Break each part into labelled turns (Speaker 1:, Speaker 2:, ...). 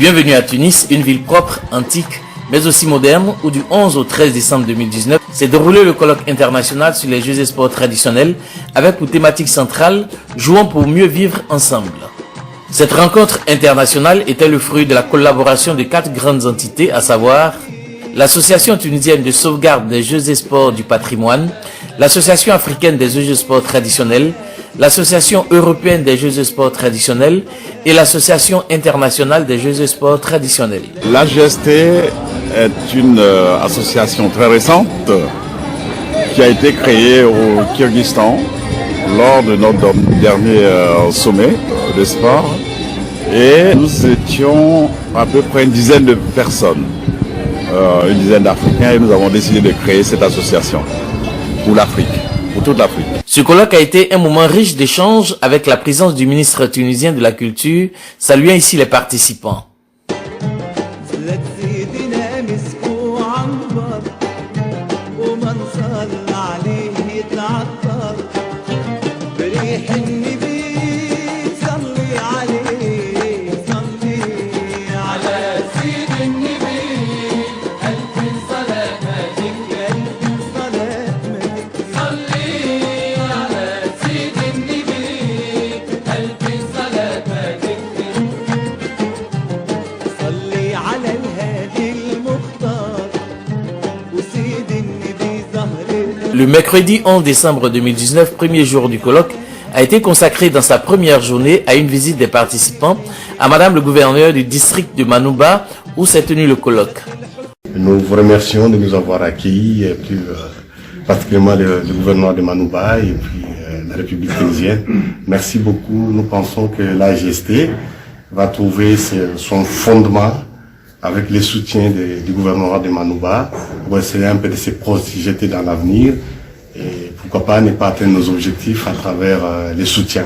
Speaker 1: Bienvenue à Tunis, une ville propre, antique, mais aussi moderne, où du 11 au 13 décembre 2019 s'est déroulé le colloque international sur les jeux et sports traditionnels avec pour thématique centrale « Jouons pour mieux vivre ensemble ». Cette rencontre internationale était le fruit de la collaboration de 4 grandes entités, à savoir l'Association tunisienne de sauvegarde des jeux et sports du patrimoine, l'Association africaine des jeux et sports traditionnels, l'Association européenne des jeux et sports traditionnels et l'Association internationale des jeux et sports traditionnels.
Speaker 2: L'AGST est une association très récente qui a été créée au Kyrgyzstan lors de notre dernier sommet de sport. Et nous étions à peu près une dizaine de personnes, une dizaine d'Africains, et nous avons décidé de créer cette association pour l'Afrique, pour toute l'Afrique.
Speaker 1: Ce colloque a été un moment riche d'échanges avec la présence du ministre tunisien de la Culture, saluant ici les participants. Le mercredi 11 décembre 2019, premier jour du colloque, a été consacré dans sa première journée à une visite des participants à Madame le gouverneur du district de Manouba où s'est tenu le colloque.
Speaker 3: Nous vous remercions de nous avoir accueillis, et plus particulièrement le gouvernement de Manouba et puis la République tunisienne. Merci beaucoup. Nous pensons que l'AGST va trouver son fondement avec le soutien du gouvernement de Manouba, pour essayer un peu de se projeter dans l'avenir et pourquoi pas ne pas atteindre nos objectifs à travers les soutiens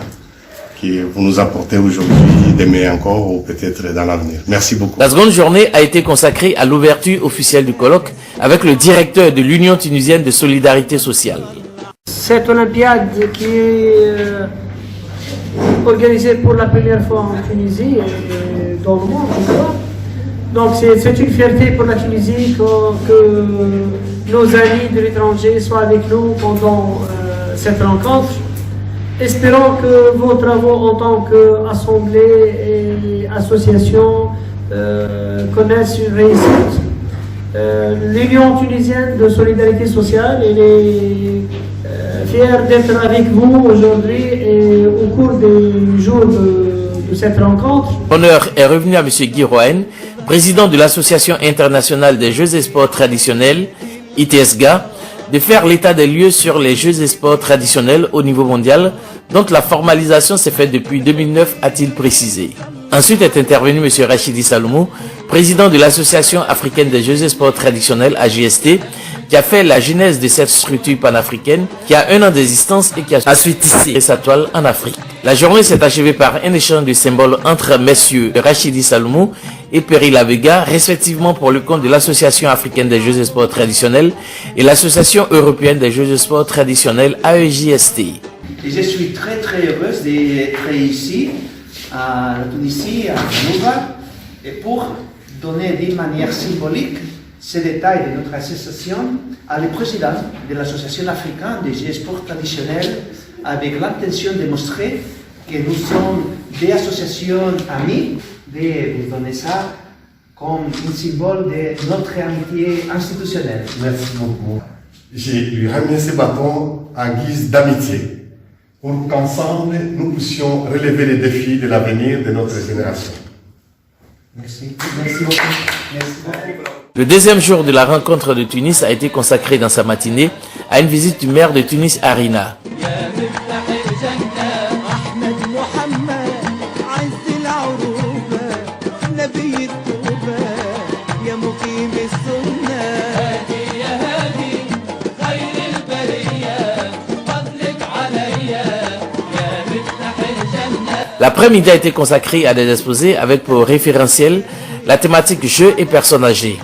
Speaker 3: que vous nous apportez aujourd'hui, demain encore ou peut-être dans l'avenir. Merci beaucoup.
Speaker 1: La seconde journée a été consacrée à l'ouverture officielle du colloque avec le directeur de l'Union tunisienne de solidarité sociale.
Speaker 4: Cette Olympiade qui est organisée pour la première fois en Tunisie et dans le monde, donc c'est une fierté pour la Tunisie que nos amis de l'étranger soient avec nous pendant cette rencontre. Espérons que vos travaux en tant qu'assemblée et association connaissent une réussite. L'Union tunisienne de solidarité sociale est fière d'être avec vous aujourd'hui et au cours des jours de cette rencontre.
Speaker 1: L'honneur est revenu à M. Guy Rohaen, président de l'Association internationale des jeux et sports traditionnels, ITSGA, de faire l'état des lieux sur les jeux et sports traditionnels au niveau mondial, dont la formalisation s'est faite depuis 2009, a-t-il précisé. Ensuite est intervenu M. Rachidi Saloumou, président de l'Association africaine des jeux et sports traditionnels, AGST, qui a fait la genèse de cette structure panafricaine qui a 1 an d'existence et qui a ensuite tissé sa toile en Afrique. La journée s'est achevée par un échange de symboles entre messieurs Rachidi Saloumou et Perry Lavega, respectivement pour le compte de l'Association africaine des jeux et sports traditionnels et l'Association européenne des jeux et sports traditionnels, AEJST.
Speaker 5: Et je suis très heureuse d'être ici, à la Tunisie, à Manouba, et pour donner d'une manière symbolique ces détails de notre association à le président de l'Association africaine des jeux et sports traditionnels, avec l'intention de montrer que nous sommes des associations amies, de vous donner ça comme un symbole de notre amitié institutionnelle.
Speaker 3: Merci beaucoup. Je lui ramène ce bâton en guise d'amitié pour qu'ensemble nous puissions relever les défis de l'avenir de notre génération.
Speaker 5: Merci. Merci beaucoup. Merci beaucoup.
Speaker 1: Le deuxième jour de la rencontre de Tunis a été consacré dans sa matinée à une visite du maire de Tunis, Arina. L'après-midi a été consacré à des exposés avec pour référentiel la thématique jeux et personnes âgées.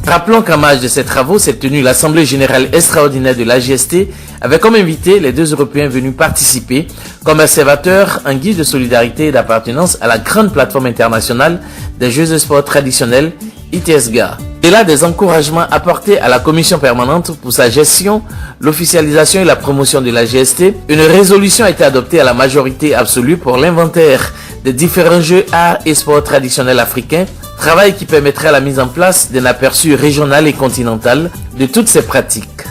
Speaker 1: Rappelons qu'en marge de ces travaux s'est tenue l'Assemblée générale extraordinaire de l'AGST avec comme invité les 2 Européens venus participer comme observateurs en guise de solidarité et d'appartenance à la grande plateforme internationale des Jeux de sport traditionnels ITSGA. Et là, des encouragements apportés à la commission permanente pour sa gestion, l'officialisation et la promotion de la GST, une résolution a été adoptée à la majorité absolue pour l'inventaire des différents jeux arts et sports traditionnels africains, travail qui permettrait la mise en place d'un aperçu régional et continental de toutes ces pratiques.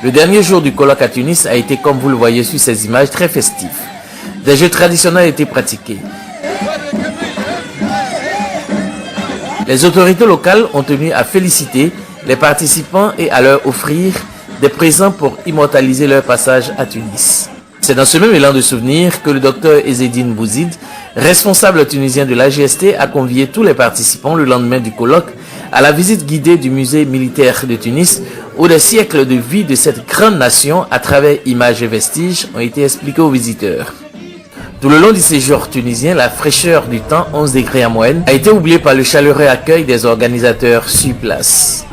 Speaker 1: Le dernier jour du colloque à Tunis a été, comme vous le voyez sur ces images, très festif. Des jeux traditionnels étaient pratiqués. Les autorités locales ont tenu à féliciter les participants et à leur offrir des présents pour immortaliser leur passage à Tunis. C'est dans ce même élan de souvenir que le docteur Ezzedine Bouzid, responsable tunisien de l'AGST, a convié tous les participants le lendemain du colloque à la visite guidée du musée militaire de Tunis, où des siècles de vie de cette grande nation, à travers images et vestiges, ont été expliqués aux visiteurs. Tout le long du séjour tunisien, la fraîcheur du temps, 11 degrés en moyenne, a été oubliée par le chaleureux accueil des organisateurs sur place.